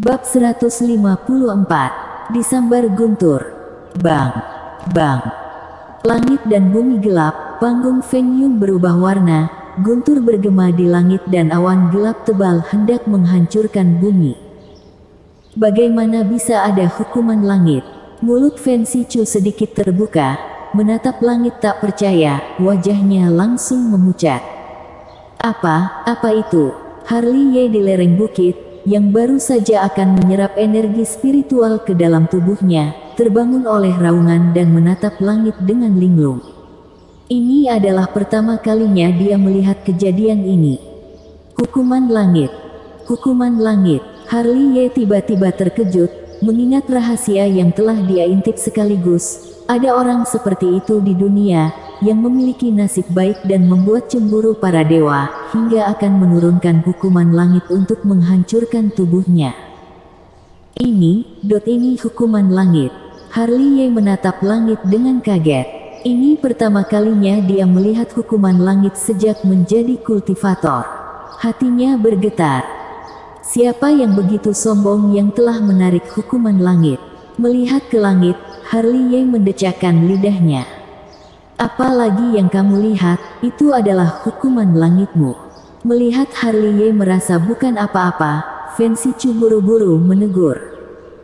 Bab 154. Disambar guntur. Bang, bang. Langit dan bumi gelap, panggung Feng Yun berubah warna, guntur bergema di langit dan awan gelap tebal hendak menghancurkan bumi. Bagaimana bisa ada hukuman langit? Mulut Fen Sichu sedikit terbuka, menatap langit tak percaya, wajahnya langsung memucat. Apa itu? Harli Ye di lereng bukit, yang baru saja akan menyerap energi spiritual ke dalam tubuhnya, terbangun oleh raungan dan menatap langit dengan linglung. Ini adalah pertama kalinya dia melihat kejadian ini. Hukuman langit. Hukuman langit. Harli Ye tiba-tiba terkejut, mengingat rahasia yang telah dia intip sekaligus. Ada orang seperti itu di dunia, yang memiliki nasib baik dan membuat cemburu para dewa, hingga akan menurunkan hukuman langit untuk menghancurkan tubuhnya. Ini hukuman langit. Harli Ye menatap langit dengan kaget. Ini pertama kalinya dia melihat hukuman langit sejak menjadi kultivator. Hatinya bergetar. Siapa yang begitu sombong yang telah menarik hukuman langit? Melihat ke langit, Harli Ye mendecakkan lidahnya. Apalagi yang kamu lihat, itu adalah hukuman langitmu. Melihat Harli Ye merasa bukan apa-apa, Fen Sichu buru-buru menegur.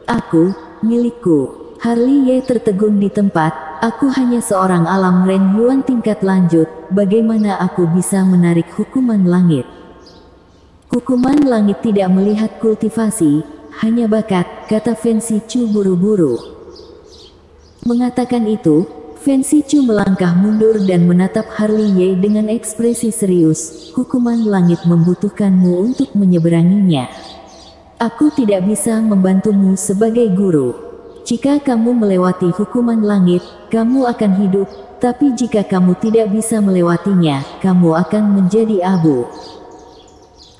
Aku, milikku. Harli Ye tertegun di tempat. Aku hanya seorang alam Ren Yuan tingkat lanjut, bagaimana aku bisa menarik hukuman langit? Hukuman langit tidak melihat kultivasi, hanya bakat, kata Fen Sichu buru-buru. Mengatakan itu, Fen Sichu melangkah mundur dan menatap Harli Ye dengan ekspresi serius. Hukuman langit membutuhkanmu untuk menyeberanginya. Aku tidak bisa membantumu sebagai guru. Jika kamu melewati hukuman langit, kamu akan hidup, tapi jika kamu tidak bisa melewatinya, kamu akan menjadi abu.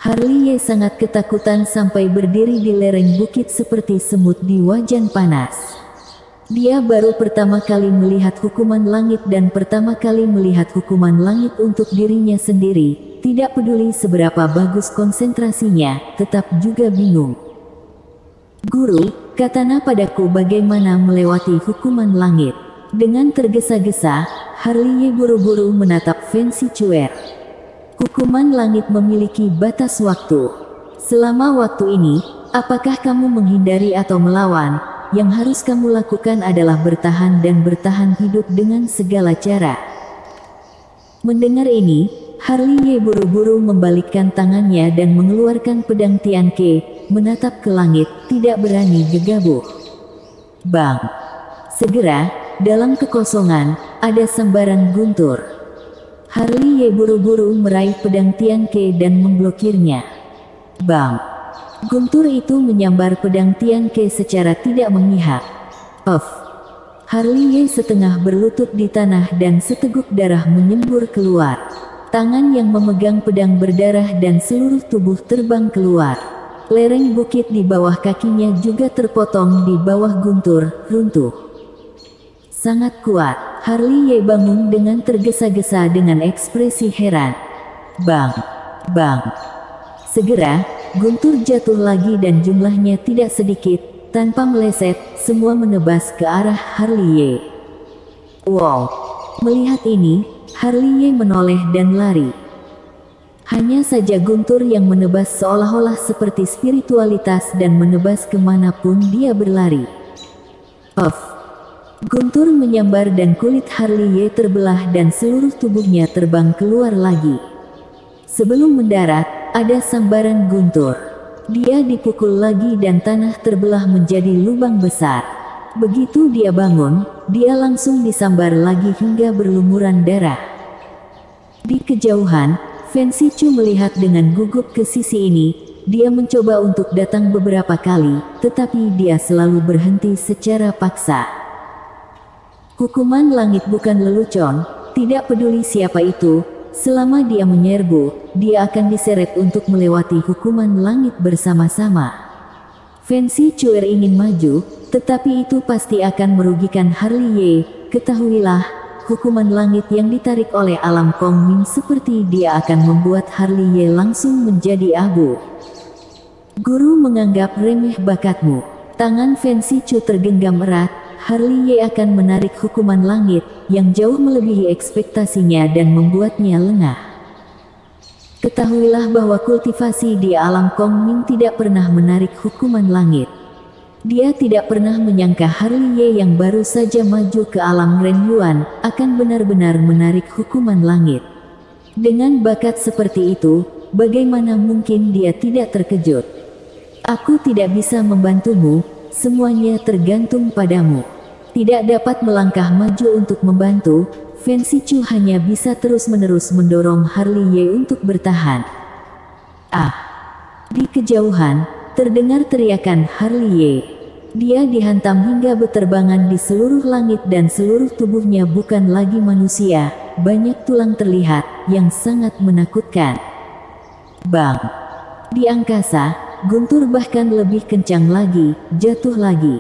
Harli Ye sangat ketakutan sampai berdiri di lereng bukit seperti semut di wajan panas. Dia baru pertama kali melihat hukuman langit dan pertama kali melihat hukuman langit untuk dirinya sendiri, tidak peduli seberapa bagus konsentrasinya, tetap juga bingung. Guru, katana padaku bagaimana melewati hukuman langit. Dengan tergesa-gesa, Harli Ye buru-buru menatap Fen Sichu. Hukuman langit memiliki batas waktu. Selama waktu ini, apakah kamu menghindari atau melawan? Yang harus kamu lakukan adalah bertahan dan bertahan hidup dengan segala cara. Mendengar ini, Harli Ye buru-buru membalikkan tangannya dan mengeluarkan pedang Tianke, menatap ke langit, tidak berani gegabah. Bang! Segera, dalam kekosongan, ada sambaran guntur. Harli Ye buru-buru meraih pedang Tianke dan memblokirnya. Bang! Guntur itu menyambar pedang Tianke secara tidak memihak. Puff! Harli Ye setengah berlutut di tanah dan seteguk darah menyembur keluar. Tangan yang memegang pedang berdarah dan seluruh tubuh terbang keluar. Lereng bukit di bawah kakinya juga terpotong di bawah guntur, runtuh. Sangat kuat. Harli Ye bangun dengan tergesa-gesa dengan ekspresi heran. Bang! Bang! Segera, guntur jatuh lagi dan jumlahnya tidak sedikit, tanpa meleset, semua menebas ke arah Harli Ye. Wow! Melihat ini, Harli Ye menoleh dan lari. Hanya saja guntur yang menebas seolah-olah seperti spiritualitas dan menebas kemanapun dia berlari. Puff! Guntur menyambar dan kulit Harli Ye terbelah dan seluruh tubuhnya terbang keluar lagi. Sebelum mendarat, ada sambaran guntur. Dia dipukul lagi dan tanah terbelah menjadi lubang besar. Begitu dia bangun, dia langsung disambar lagi hingga berlumuran darah. Di kejauhan, Fen Sichu melihat dengan gugup ke sisi ini. Dia mencoba untuk datang beberapa kali, tetapi dia selalu berhenti secara paksa. Hukuman langit bukan lelucon, tidak peduli siapa itu. Selama dia menyerbu, dia akan diseret untuk melewati hukuman langit bersama-sama. Fen Sichu ingin maju, tetapi itu pasti akan merugikan Harli Ye. Ketahuilah, hukuman langit yang ditarik oleh alam Kong Ming seperti dia akan membuat Harli Ye langsung menjadi abu. Guru menganggap remeh bakatmu. Tangan Fancy Chu tergenggam erat. Harley Ye akan menarik hukuman langit yang jauh melebihi ekspektasinya dan membuatnya lengah. Ketahuilah bahwa kultivasi di alam Kong Ming tidak pernah menarik hukuman langit. Dia tidak pernah menyangka Harley Ye yang baru saja maju ke alam Ren Yuan akan benar-benar menarik hukuman langit. Dengan bakat seperti itu, bagaimana mungkin dia tidak terkejut? Aku tidak bisa membantumu, semuanya tergantung padamu. Tidak dapat melangkah maju untuk membantu, Fancy Chu hanya bisa terus-menerus mendorong Harley Ye untuk bertahan. Ah! Di kejauhan, terdengar teriakan Harley Ye. Dia dihantam hingga beterbangan di seluruh langit dan seluruh tubuhnya bukan lagi manusia, banyak tulang terlihat, yang sangat menakutkan. Bang! Di angkasa, guntur bahkan lebih kencang lagi, jatuh lagi.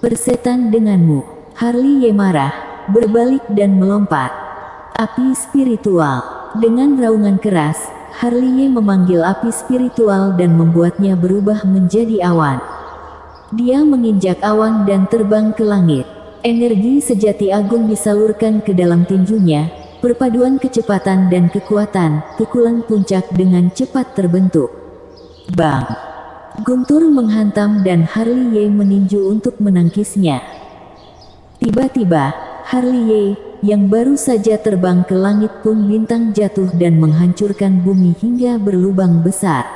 Persetan denganmu, Harley Ye marah, berbalik dan melompat. Api spiritual. Dengan raungan keras, Harley Ye memanggil api spiritual dan membuatnya berubah menjadi awan. Dia menginjak awan dan terbang ke langit. Energi sejati agung disalurkan ke dalam tinjunya, perpaduan kecepatan dan kekuatan, pukulan puncak dengan cepat terbentuk. Bang! Guntur menghantam dan Harley Ye meninju untuk menangkisnya. Tiba-tiba, Harley Ye, yang baru saja terbang ke langit pun bintang jatuh dan menghancurkan bumi hingga berlubang besar.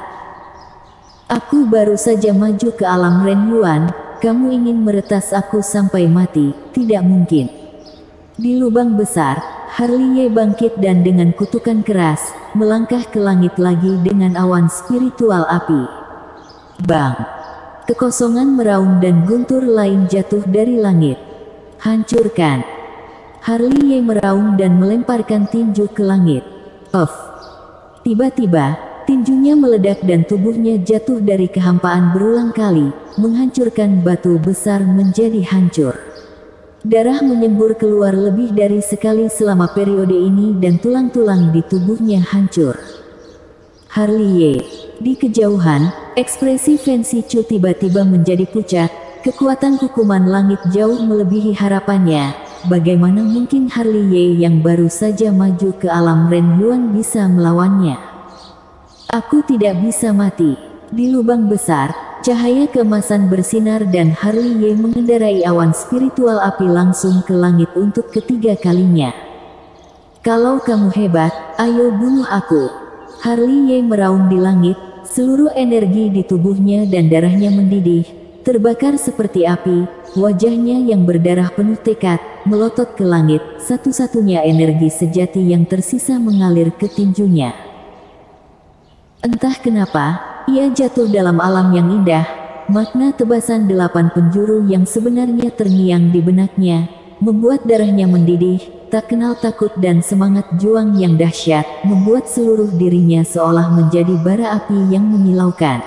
Aku baru saja maju ke alam Ren Yuan, kamu ingin meretas aku sampai mati, tidak mungkin. Di lubang besar, Harley Ye bangkit dan dengan kutukan keras, melangkah ke langit lagi dengan awan spiritual api. Bang! Kekosongan meraung dan guntur lain jatuh dari langit. Hancurkan! Harley Ye meraung dan melemparkan tinju ke langit. Puff! Tiba-tiba, tinjunya meledak dan tubuhnya jatuh dari kehampaan berulang kali, menghancurkan batu besar menjadi hancur. Darah menyembur keluar lebih dari sekali selama periode ini dan tulang-tulang di tubuhnya hancur. Harley Ye. Di kejauhan, ekspresi Fancy Chu tiba-tiba menjadi pucat, kekuatan hukuman langit jauh melebihi harapannya. Bagaimana mungkin Harley Ye yang baru saja maju ke alam Ren Yuan bisa melawannya? Aku tidak bisa mati. Di lubang besar, cahaya keemasan bersinar dan Harley Ye mengendarai awan spiritual api langsung ke langit untuk ketiga kalinya. Kalau kamu hebat, ayo bunuh aku. Harley Ye meraung di langit, seluruh energi di tubuhnya dan darahnya mendidih, terbakar seperti api, wajahnya yang berdarah penuh tekad, melotot ke langit, satu-satunya energi sejati yang tersisa mengalir ke tinjunya. Entah kenapa, ia jatuh dalam alam yang indah, makna tebasan 8 penjuru yang sebenarnya terngiang di benaknya, membuat darahnya mendidih, tak kenal takut dan semangat juang yang dahsyat, membuat seluruh dirinya seolah menjadi bara api yang menyilaukan.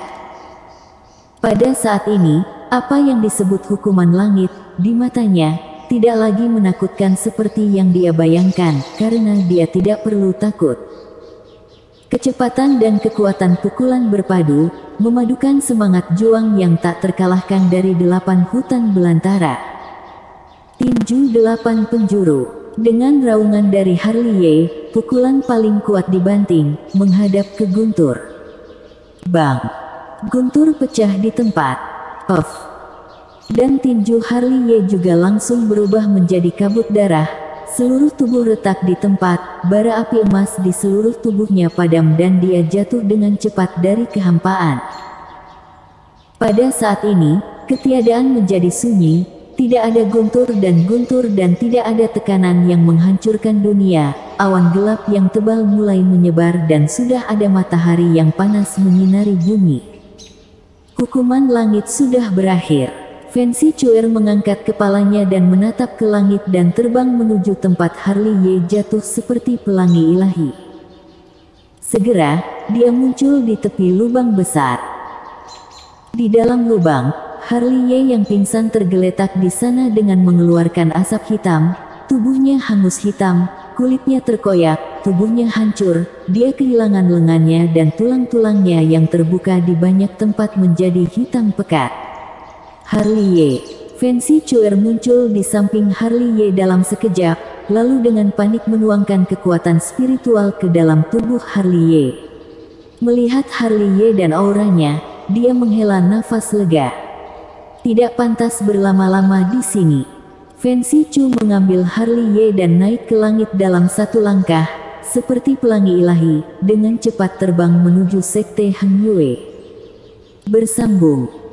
Pada saat ini, apa yang disebut hukuman langit, di matanya, tidak lagi menakutkan seperti yang dia bayangkan, karena dia tidak perlu takut. Kecepatan dan kekuatan pukulan berpadu, memadukan semangat juang yang tak terkalahkan dari 8 hutan belantara. Tinju 8 penjuru. Dengan raungan dari Harley Ye, pukulan paling kuat dibanting, menghadap ke guntur. Bang! Guntur pecah di tempat. Puff! Dan tinju Harley Ye juga langsung berubah menjadi kabut darah. Seluruh tubuh retak di tempat, bara api emas di seluruh tubuhnya padam dan dia jatuh dengan cepat dari kehampaan. Pada saat ini, ketiadaan menjadi sunyi, tidak ada guntur dan tidak ada tekanan yang menghancurkan dunia, awan gelap yang tebal mulai menyebar dan sudah ada matahari yang panas menyinari bumi. Hukuman langit sudah berakhir. Fancy Chu mengangkat kepalanya dan menatap ke langit dan terbang menuju tempat Harley Ye jatuh seperti pelangi ilahi. Segera, dia muncul di tepi lubang besar. Di dalam lubang, Harley Ye yang pingsan tergeletak di sana dengan mengeluarkan asap hitam, tubuhnya hangus hitam, kulitnya terkoyak, tubuhnya hancur, dia kehilangan lengannya dan tulang-tulangnya yang terbuka di banyak tempat menjadi hitam pekat. Harley Ye. Fen Sichuer muncul di samping Harley Ye dalam sekejap, lalu dengan panik menuangkan kekuatan spiritual ke dalam tubuh Harley Ye. Melihat Harley Ye dan auranya, dia menghela nafas lega. Tidak pantas berlama-lama di sini. Fen Sichu mengambil Harley Ye dan naik ke langit dalam satu langkah, seperti pelangi ilahi, dengan cepat terbang menuju sekte Hang Yue. Bersambung.